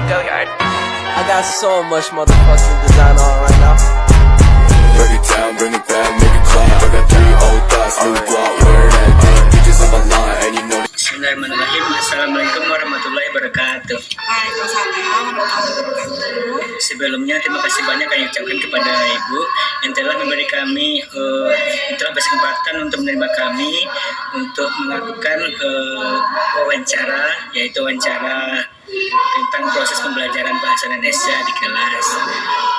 Go yard. I got so much motherfucking design on right now. Break it down, bring it back, make it clap. I got 3 old thoughts, new guap, wear that thing. Bitches on my line, and you know that. Bismillahirrahmanirrahim. Assalamualaikum warahmatullahi wabarakatuh. Waalaikumsalam warahmatullahi wabarakatuh. Sebelumnya terima kasih banyak kami ucapkan kepada Ibu yang telah memberi kami telah berkesempatan untuk menerima kami untuk melakukan wawancara, yaitu wawancara tentang proses pembelajaran bahasa Indonesia di kelas.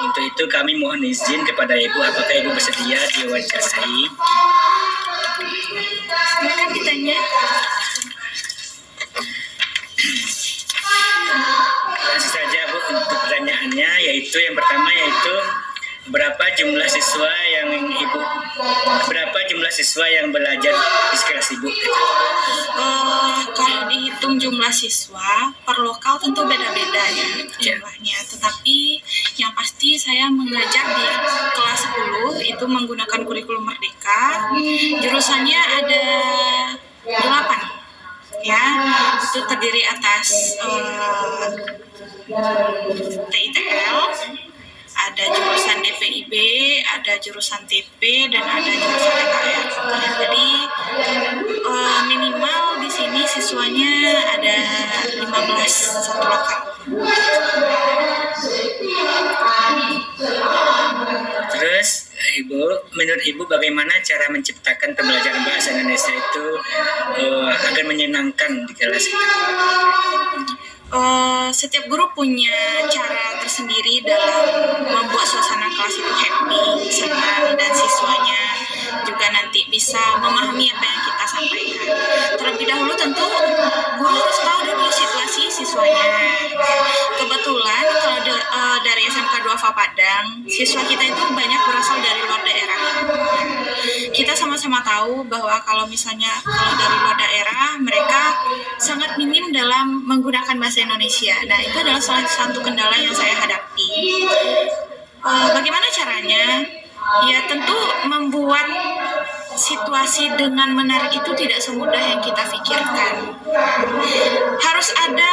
Untuk itu kami mohon izin kepada Ibu, apakah Ibu bersedia diwawancarai? Silakan ditanya. Langsung saja Bu untuk pertanyaannya, yaitu yang pertama yaitu berapa jumlah siswa yang belajar di kelas Ibu? Kalau dihitung jumlah siswa per lokal tentu beda-beda ya jumlahnya. Tetapi yang pasti saya mengajar di kelas 10 itu menggunakan kurikulum Merdeka. Jurusannya ada 8. Ya, itu terdiri atas TITL, ada jurusan DVIB, ada jurusan TP, dan ada jurusan EKR. Jadi minimal di sini siswanya ada 15 satu lokal. Terus Ibu, menurut Ibu bagaimana cara menciptakan pembelajaran bahasa Indonesia itu agar menyenangkan di kelas itu? Setiap guru punya cara tersendiri dalam membuat suasana kelas itu happy, senang, dan siswanya juga nanti bisa memahami apa yang kita sampaikan. Terlebih dahulu tentu guru harus tahu dulu situasi siswanya. Kebetulan kalau dari SMK 2 Padang, siswa kita itu banyak berasal dari luar daerah. Kita sama-sama tahu bahwa kalau dari luar daerah, mereka sangat minim dalam menggunakan bahasa Indonesia. Nah, itu adalah salah satu kendala yang saya hadapi. Bagaimana caranya? Ya, tentu membuat situasi dengan menarik itu tidak semudah yang kita pikirkan. Harus ada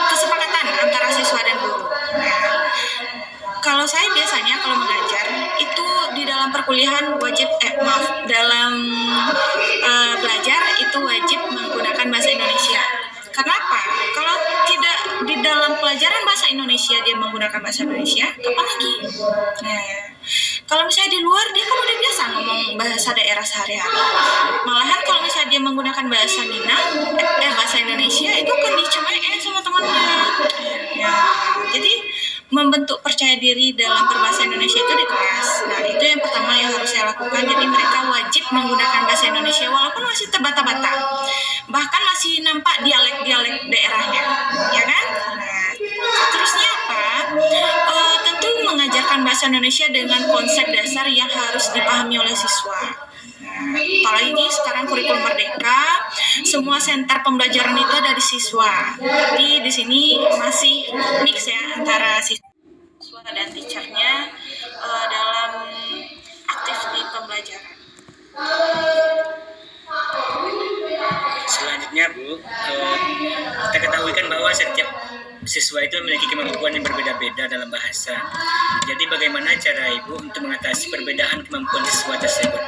kesepakatan antara siswa dan guru. Kalau saya biasanya kalau mengajar itu di dalam perkuliahan dalam belajar itu wajib menggunakan bahasa Indonesia. Kenapa? Kalau tidak di dalam pelajaran bahasa Indonesia dia menggunakan bahasa Indonesia, kapan lagi? Kalau misalnya di luar dia kan udah biasa ngomong bahasa daerah sehari-hari. Malahan kalau misalnya dia menggunakan bahasa Minang, bahasa Indonesia itu kan dicemain sama temannya. Jadi membentuk percaya diri dalam berbahasa Indonesia itu di kelas. Nah, itu yang pertama yang harus saya lakukan. Jadi mereka wajib menggunakan bahasa Indonesia walaupun masih terbata-bata. Bahkan masih nampak dialek-dialek daerahnya, ya kan? Nah, terusnya apa? Tentu mengajarkan bahasa Indonesia dengan konsep dasar yang harus dipahami oleh siswa. Apalagi sekarang kurikulum Merdeka, semua sentar pembelajaran itu ada di siswa. Tapi di sini masih mix ya antara siswa dan teachernya dalam aktif di pembelajaran. Selanjutnya Bu, kita ketahui kan bahwa setiap siswa itu memiliki kemampuan yang berbeda-beda dalam bahasa. Jadi bagaimana cara Ibu untuk mengatasi perbedaan kemampuan siswa tersebut?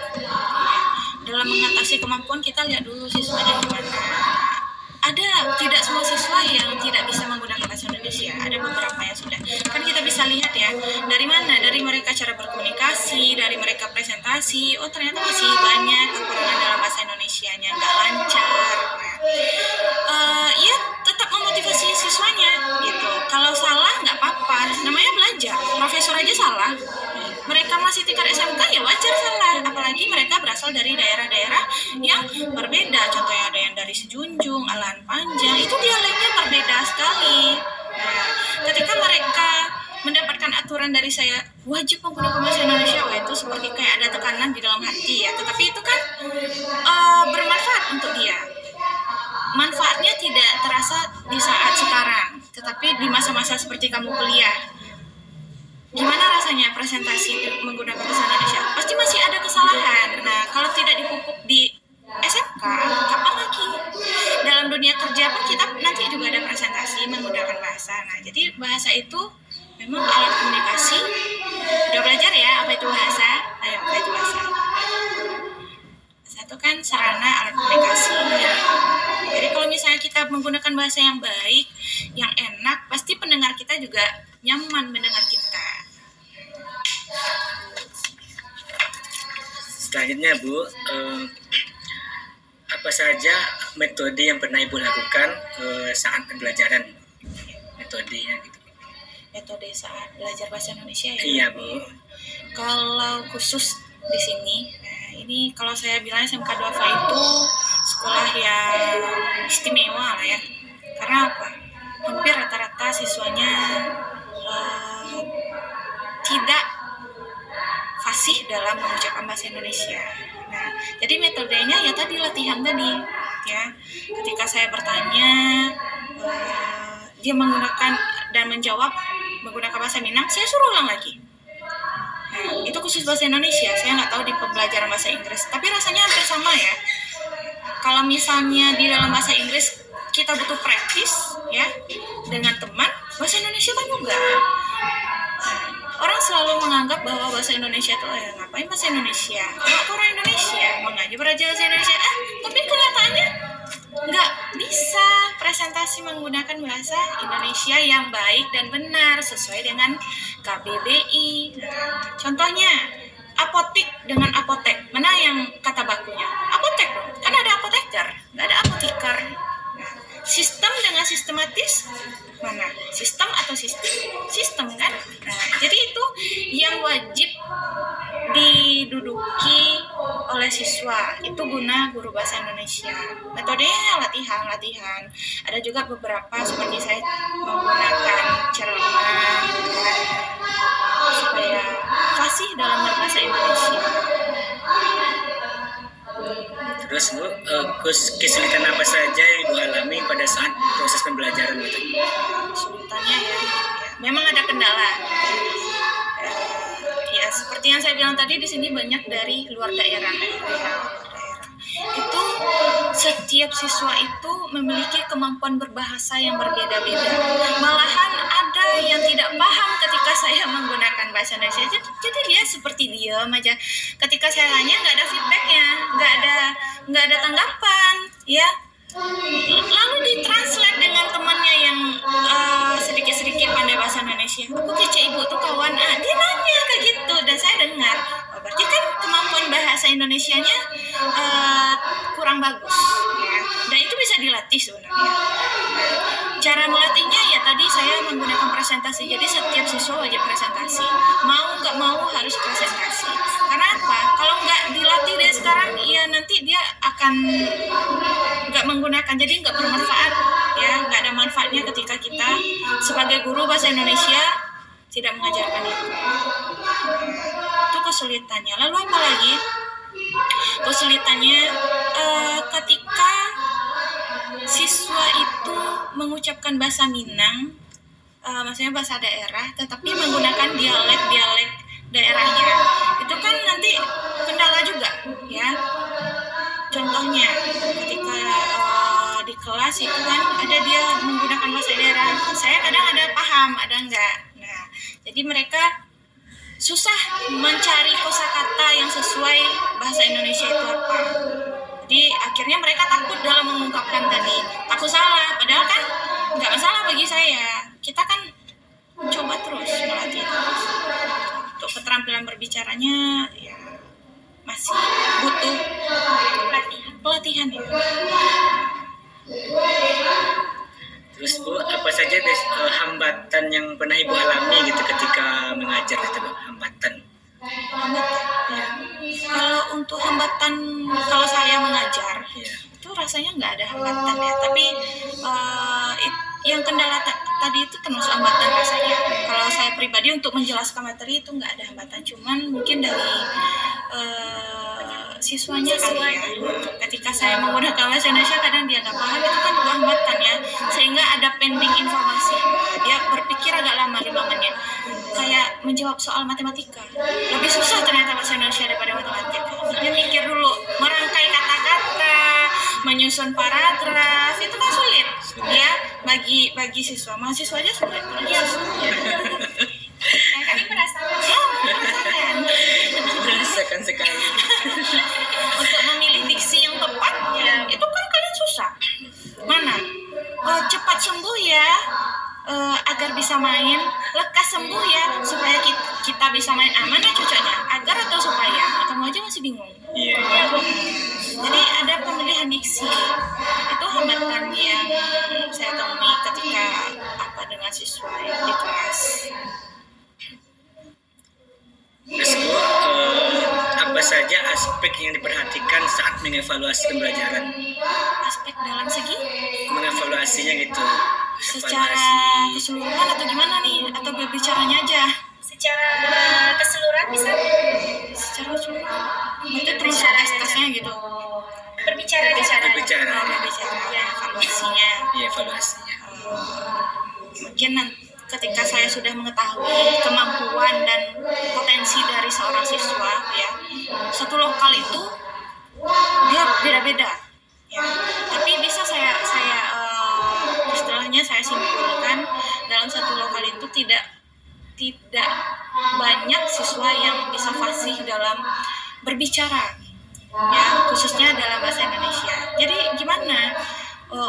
Dalam mengatasi kemampuan kita lihat dulu siswanya gimana. Tidak semua siswa yang tidak bisa menggunakan bahasa Indonesia. Ada beberapa yang sudah. Kan kita bisa lihat ya, dari mana? Dari mereka cara berkomunikasi, dari mereka presentasi. Oh, ternyata masih banyak kekurangan dalam bahasa Indonesianya, nggak lancar. Ya tetap memotivasi siswanya gitu. Kalau salah nggak apa-apa, namanya belajar. Profesor aja salah. Mereka masih tingkat SMK ya wajar salah, apalagi mereka berasal dari daerah-daerah yang berbeda. Contohnya ada yang dari Sejunjung, Alan Panjang, itu dialeknya berbeda sekali. Nah, ketika mereka mendapatkan aturan dari saya wajib menggunakan bahasa Indonesia, itu seperti kayak ada tekanan di dalam hati ya. Tetapi itu kan bermanfaat untuk dia. Manfaatnya tidak terasa di saat sekarang, tetapi di masa-masa seperti kamu kuliah. Gimana rasanya presentasi menggunakan bahasa Indonesia? Pasti masih ada kesalahan. Nah, kalau tidak dipupuk di SMK, kapan lagi? Dalam dunia jadi bahasa itu memang alat komunikasi. Udah belajar ya apa itu bahasa? Ayo, apa itu bahasa? Satu kan sarana alat komunikasi ya. Jadi kalau misalnya kita menggunakan bahasa yang baik, yang enak, pasti pendengar kita juga nyaman mendengar kita. Selanjutnya Bu, apa saja metode yang pernah Ibu lakukan saat pembelajaran? Metodenya gitu. Metode saat belajar bahasa Indonesia ya? Iya Bu. Kalau khusus di sini, nah ini kalau saya bilang SMK Dwafa itu sekolah yang istimewa lah ya. Karena apa? Hampir rata-rata siswanya tidak fasih dalam mengucapkan bahasa Indonesia. Nah, jadi metodenya ya tadi latihan tadi, ya. Ketika saya bertanya, dia menggunakan dan menjawab menggunakan bahasa Minang, saya suruh ulang lagi. Nah, itu khusus bahasa Indonesia. Saya nggak tahu di pembelajaran bahasa Inggris, tapi rasanya hampir sama ya. Kalau misalnya di dalam bahasa Inggris kita butuh praktis, ya, dengan teman, bahasa Indonesia kan juga. Orang selalu menganggap bahwa bahasa Indonesia itu ngapain bahasa Indonesia? Kalau orang Indonesia mau ngaji belajar bahasa Indonesia, tapi kenyataannya nggak bisa presentasi menggunakan bahasa Indonesia yang baik dan benar sesuai dengan KBBI. Contohnya apotik dengan apotek, mana yang kata bakunya? Apotek dong, kan ada apoteker, nggak ada apoteker. Sistem dengan sistematis, mana? Sistem atau sistem? Sistem kan? Nah, jadi itu yang wajib diduduki oleh siswa. Itu guna guru bahasa Indonesia. Metodenya latihan. Ada juga beberapa seperti saya menggunakan ceramah supaya fasih dalam berbahasa Indonesia. Terus Bu, kesulitan apa saja yang Ibu alami pada saat proses pembelajaran itu? Kesulitannya ya, memang ada kendala. Ya seperti yang saya bilang tadi, di sini banyak dari luar daerah. Itu setiap siswa itu memiliki kemampuan berbahasa yang berbeda-beda. Malahan ada yang tidak paham ketika saya menggunakan bahasa Indonesia. Jadi dia seperti diam aja. Ketika saya tanya nggak ada feedbacknya, nggak ada tanggapan, ya. Lalu ditranslate dengan temannya yang sedikit-sedikit pandai bahasa Indonesia. Aku kece ibu tuh kawan, dia nanya kayak gitu dan saya dengar. Oh, berarti kan kemampuan bahasa Indonesianya kurang bagus, ya. Dan itu bisa dilatih sebenarnya. Cara melatihnya ya tadi saya menggunakan presentasi. Jadi setiap siswa wajib presentasi. Mau nggak mau harus presentasi. Karena apa? Kalau nggak dilatih dari sekarang, ya nanti dia akan nggak menggunakan. Jadi nggak bermanfaat, ya. Nggak ada manfaatnya ketika kita sebagai guru bahasa Indonesia tidak mengajarkan itu. Itu kesulitannya. Lalu apa lagi? Kesulitannya ketika siswa itu mengucapkan bahasa Minang, maksudnya bahasa daerah, tetapi menggunakan dialek daerahnya, itu kan nanti kendala juga, ya. Contohnya ketika di kelas itu kan ada dia menggunakan bahasa daerah, saya kadang ada paham, ada enggak. Nah, jadi mereka susah mencari kosakata yang sesuai bahasa Indonesia itu apa. Jadi akhirnya mereka takut dalam mengungkapkan tadi, takut salah, padahal kan nggak masalah bagi saya. Kita kan coba terus melatih terus. Untuk keterampilan berbicaranya ya masih butuh pelatihan ya. Terus Bu, apa saja hambatan yang pernah Ibu alami gitu ketika mengajar itu Bu? Hambatan. Ya. Kalau untuk hambatan, kalau saya mengajar, Ya. itu rasanya nggak ada hambatan ya. Tapi yang kendala tadi itu termasuk hambatan rasanya. Kalau saya pribadi untuk menjelaskan materi itu nggak ada hambatan, cuman mungkin dari siswanya kali ya. Ketika saya menggunakan bahasa Indonesia kadang dia nggak paham, itu kan juga hambatan ya, sehingga ada pending informasi. Dia berpikir agak lama 5 menit, kayak menjawab soal matematika lebih susah ternyata bahasa Indonesia daripada matematika. Dia mikir dulu, merangkai kata-kata, menyusun paragraf, itu kan sulit ya. bagi siswa, mahasiswa aja sulit. Ya, Kami merasakan. Merasakan sekali. untuk memilih diksi yang tepat ya itu kan kalian susah. Mana cepat sembuh ya, agar bisa main, lekas sembuh ya supaya kita bisa main. Mana cocoknya, agar atau supaya? Kamu aja masih bingung. Iya. Jadi ada pemilihan diksi, itu hambatan yang saya temui ketika dengan siswa yang di kelas. Terus Bu, apa saja aspek yang diperhatikan saat mengevaluasi pembelajaran? Aspek dalam segi Mengevaluasinya gitu. secara keseluruhan atau gimana nih, atau berbicaranya aja? Secara keseluruhan bisa Secara keseluruhan itu tesnya gitu. berbicara. Berbicara. Ya, evaluasinya. Iya, evaluasinya. Mungkin ketika saya sudah mengetahui kemampuan dan potensi dari seorang siswa, ya, satu lokal itu dia beda-beda, ya. Tapi bisa saya istilahnya saya simpulkan, dalam satu lokal itu tidak banyak siswa yang bisa fasih dalam berbicara, ya, khususnya dalam bahasa Indonesia. Jadi gimana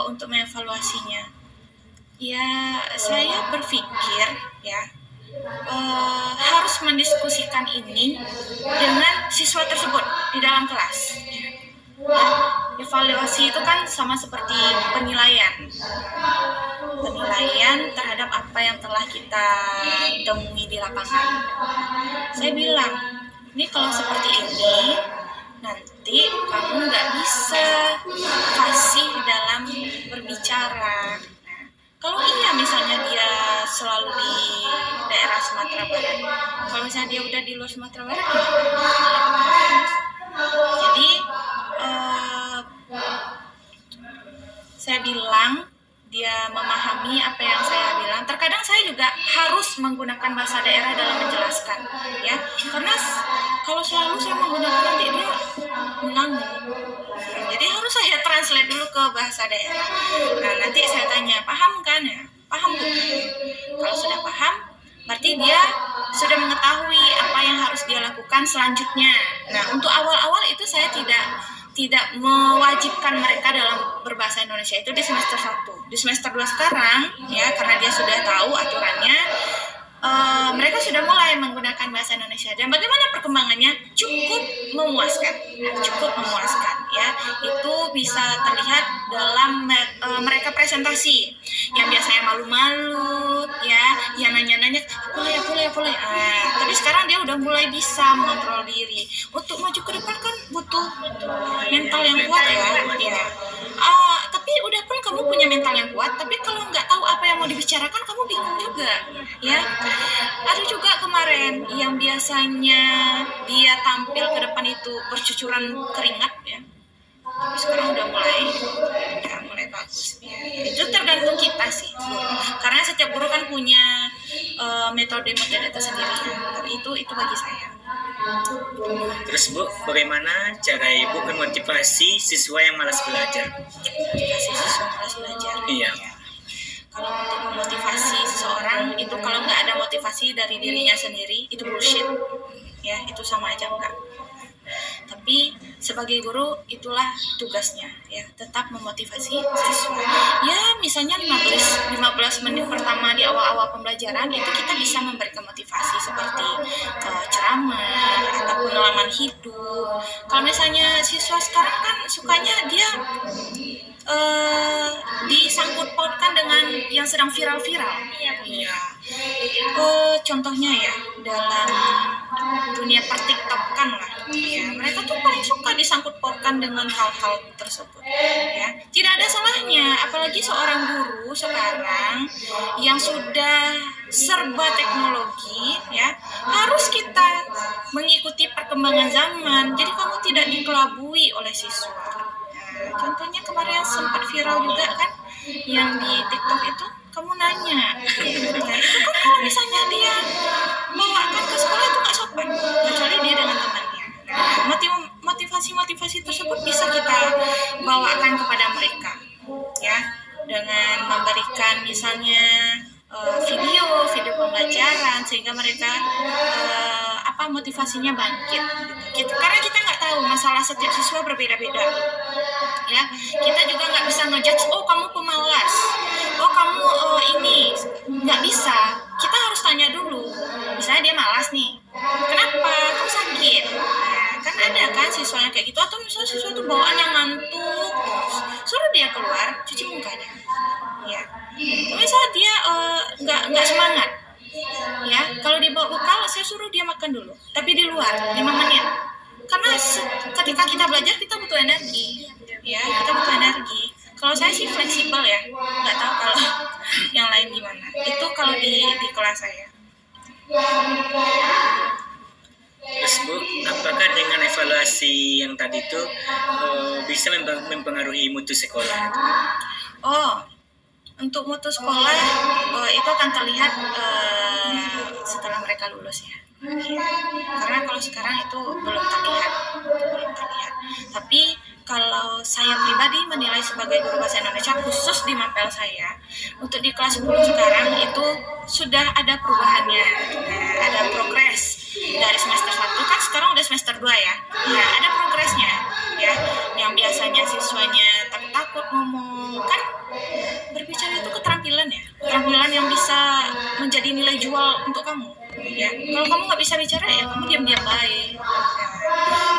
untuk mengevaluasinya? Ya, saya berpikir ya harus mendiskusikan ini dengan siswa tersebut di dalam kelas. Ya, evaluasi itu kan sama seperti penilaian terhadap apa yang telah kita temui di lapangan. Saya bilang, ini kalau seperti ini nanti kamu nggak bisa fasih dalam berbicara. Kalau iya misalnya dia selalu di daerah Sumatera Barat, kalau misalnya dia udah di luar Sumatera Barat, jadi saya bilang dia memahami apa yang saya bilang. Terkadang saya juga harus menggunakan bahasa daerah dalam menjelaskan, ya, karena kalau selalu saya menggunakan nanti dia mengangguk. Jadi harus saya translate dulu ke bahasa daerah. Nah, nanti saya tanya, paham kan ya? Paham Bu? Kalau sudah paham, berarti dia sudah mengetahui apa yang harus dia lakukan selanjutnya. Nah, untuk awal-awal itu saya tidak mewajibkan mereka dalam berbahasa Indonesia itu di semester 1. Di semester 2 sekarang, ya, karena dia sudah tahu aturannya, mereka sudah mulai menggunakan bahasa Indonesia. Dan bagaimana perkembangannya? Cukup memuaskan, ya. Itu bisa terlihat dalam mereka presentasi yang biasanya malu-malu, ya, yang nanya-nanya, boleh. Tapi sekarang dia udah mulai bisa mengontrol diri. Untuk maju ke depan kan butuh mental yang kuat, ya. Tapi udah pun kamu punya mental yang kuat, tapi kalau nggak tahu apa yang mau dibicarakan, kamu bingung juga, ya. Ada juga kemarin yang biasanya dia tampil ke depan itu bercucuran keringat, ya, tapi sekarang udah mulai bagus, ya. Itu tergantung kita sih, karena setiap guru kan punya metode tersendiri, tapi itu bagi saya. Terus Bu, bagaimana cara Ibu memotivasi siswa yang malas belajar? Motivasi siswa malas belajar. Iya. Ya. Kalau untuk memotivasi seseorang itu, kalau nggak ada motivasi dari dirinya sendiri, itu bullshit, ya, itu sama aja enggak. Tapi sebagai guru itulah tugasnya, ya, tetap memotivasi siswa. Ya, misalnya 15 menit pertama di awal-awal pembelajaran itu kita bisa memberikan motivasi seperti ceramah atau pengalaman hidup. Kalau misalnya siswa sekarang kan sukanya dia disangkut pautkan dengan yang sedang viral-viral. Iya. Contohnya ya, dalam dunia pertiktokan lah, ya, mereka tuh paling suka disangkut pautkan dengan hal-hal tersebut, ya. Tidak ada salahnya, apalagi seorang guru sekarang yang sudah serba teknologi, ya, harus kita mengikuti perkembangan zaman. Jadi kamu tidak dikelabui oleh siswa. Contohnya kemarin yang sempat viral juga kan, yang di TikTok itu, kamu nanya, ya, itu kan kalau misalnya dia bawakan ke sekolah itu nggak sopan, kecuali dia dengan temannya. Motivasi tersebut bisa kita bawakan kepada mereka, ya, dengan memberikan misalnya video pembelajaran sehingga mereka motivasinya bangkit gitu. Karena kita nggak tahu masalah setiap siswa berbeda-beda ya. Kita juga nggak bisa ngejudge, oh kamu pemalas, oh kamu ini, nggak bisa. Kita harus tanya dulu, misalnya dia malas nih, kenapa, kamu sakit, nah, kan ada kan siswanya kayak gitu. Atau misalnya siswa itu bawaannya ngantuk terus, suruh dia keluar cuci mukanya ya. Misalnya dia nggak semangat ya, kalau dibawa bekal saya suruh dia makan dulu tapi di luar 5 menit, karena ketika kita belajar kita butuh energi ya, kita butuh energi. Kalau saya sih fleksibel ya, nggak tahu kalau yang lain gimana. Itu kalau di kelas saya. Terus Bu, apakah dengan evaluasi yang tadi itu bisa mempengaruhi mutu sekolah? Untuk mutu sekolah itu akan terlihat setelah mereka lulus ya. Karena kalau sekarang itu belum terlihat. Tapi kalau saya pribadi menilai sebagai guru bahasa Indonesia khusus di Mapel saya, untuk di kelas 10 sekarang itu sudah ada perubahannya, ada progres dari semester 1 kan sekarang udah semester 2 ya. Ya, ada progresnya ya. Yang biasanya siswanya takut ngomong kan, berbicara itu keterampilan ya, keterampilan yang bisa menjadi nilai jual untuk kamu ya. Kalau kamu nggak bisa bicara ya kamu diam-diam baik ya.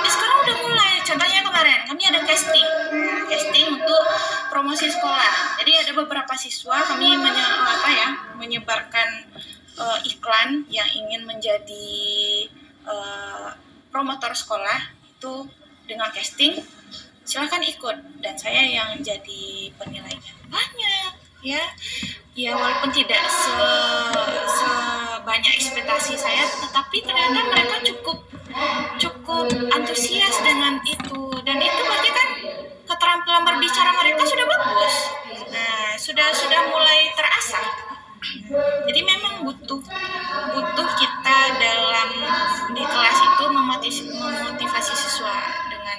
Sekarang udah mulai, contohnya kemarin kami ada casting untuk promosi sekolah. Jadi ada beberapa siswa kami menyebarkan iklan yang ingin menjadi promotor sekolah itu dengan casting. Silahkan ikut dan saya yang jadi penilainya. Banyak ya walaupun tidak sebanyak ekspektasi saya, tetapi ternyata mereka cukup antusias dengan itu, dan itu berarti kan keterampilan berbicara mereka sudah bagus. Nah, sudah mulai terasah. Jadi memang butuh kita dalam di kelas itu memotivasi siswa dengan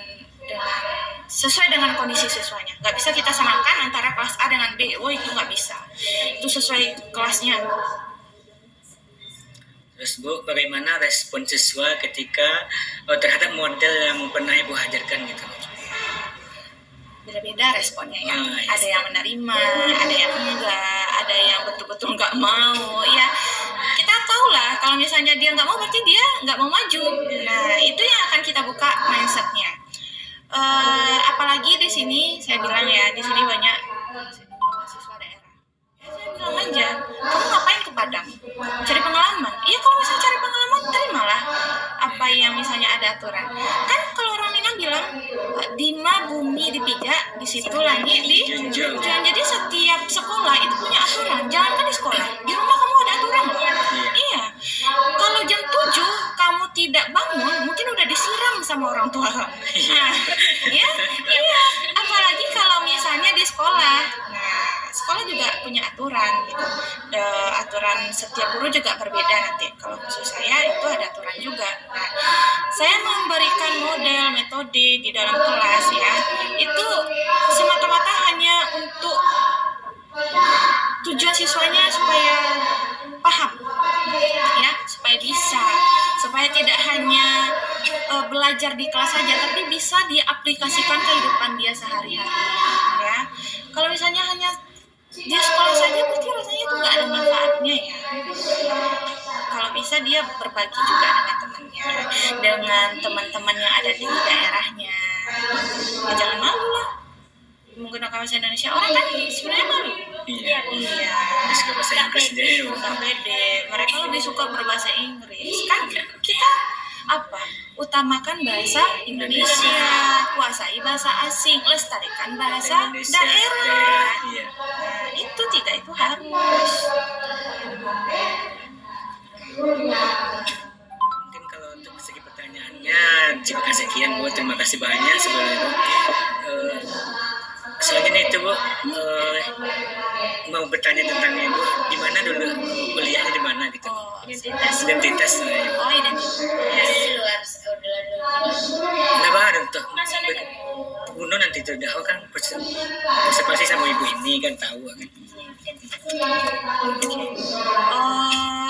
sesuai dengan kondisi siswanya. Nggak bisa kita samakan antara kelas A dengan B. Itu nggak bisa. Itu sesuai kelasnya. Terus Bu, bagaimana respon siswa ketika terhadap model yang pernah Ibu ajarkan gitu? Beda-beda responnya ya. Yes. Ada yang menerima, ada yang enggak, ada yang betul-betul nggak mau. Ya, kita tahu lah kalau misalnya dia nggak mau berarti dia nggak mau maju. Nah, itu yang akan kita buka mindsetnya. Apalagi di sini saya bilang ya, di sini banyak siswa daerah. Ya, saya bilang aja, kamu ngapain ke Padang? Cari pengalaman. Iya, kalau misalnya cari pengalaman, terimalah apa yang misalnya ada aturan. Kan kalau orang Minang bilang, Dima bumi dipijak, di situ langit dijunjung. Jadi setiap sekolah itu punya aturan. Jangan kan di sekolah, di rumah kamu ada aturan loh. Iya. Kalau jam 7 kamu tidak bangun, mungkin udah disiram sama orang tua kamu. Nah, iya. Apalagi kalau misalnya di sekolah. Nah, sekolah juga punya aturan gitu. Aturan setiap guru juga berbeda nanti. Kalau khusus saya itu ada aturan juga. Nah, saya memberikan model metode di dalam kelas ya. Itu semata-mata hanya untuk tujuan siswanya supaya paham ya, supaya tidak hanya belajar di kelas saja, tapi bisa diaplikasikan kehidupan dia sehari-hari ya. Kalau misalnya hanya dia sekolah saja berarti rasanya itu nggak ada manfaatnya ya. Kalau bisa dia berbagi juga dengan temannya, dengan teman-teman yang ada di daerahnya. Ya, jangan malu lah menggunakan bahasa Indonesia. Orang kan sebenarnya malu. Iya. Suka bahasa Inggris jadi nggak pede. Mereka lebih suka berbahasa Inggris. Kan kita utamakan bahasa Indonesia, kuasai bahasa asing, lestarikan bahasa daerah. Iya. Nah, itu harus. Mungkin kalau untuk segi pertanyaannya cukup sekian Bu, terima kasih banyak sebelumnya. Selanjutnya itu Bu, mau bertanya tentang Ibu, di mana dulu kuliahnya di mana gitu? Identitas. Identitas. Nah baru tuh kuno nanti terdahulu kan observasi sama ibu ini kan tahu kan.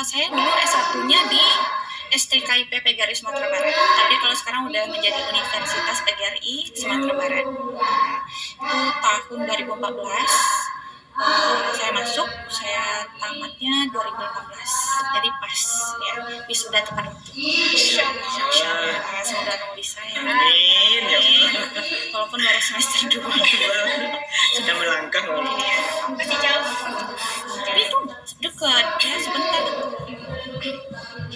Saya dulu S1-nya di STKIP PGRI Sumatera Barat. Tapi kalau sekarang udah menjadi Universitas PGRI Sumatera Barat. Itu tahun 2014. Saya masuk, saya tamatnya 2018. Jadi pas ya, wisuda tepat waktu. Insyaallah semoga kamu bisa ya. Amin ya Allah. Walaupun baru semester 2. Sudah melangkah loh. Masih jauh. Tapi itu dekat ya, sebentar.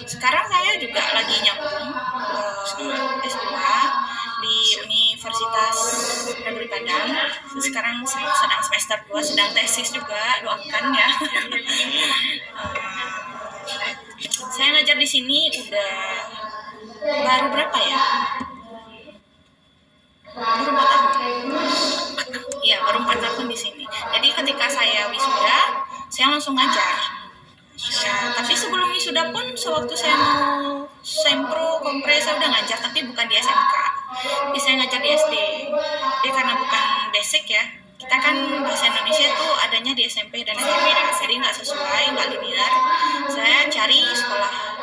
Sekarang saya juga lagi nyambung S2 di Universitas Negeri Padang. Sekarang sedang semester 2, sedang tesis juga, doakan ya. Saya ngajar di sini udah baru berapa ya? Baru 4 tahun. Iya, baru 4 tahun di sini. Jadi ketika saya wisuda, saya langsung ngajar. Ya, tapi sebelum wisuda pun sewaktu saya mau sempro, kompres, saya udah ngajar, tapi bukan di SMK. Jadi saya ngajar di SD. Jadi karena bukan basic ya, kita kan bahasa Indonesia itu adanya di SMP dan SMA, jadi nggak sesuai, nggak linear. Saya cari sekolah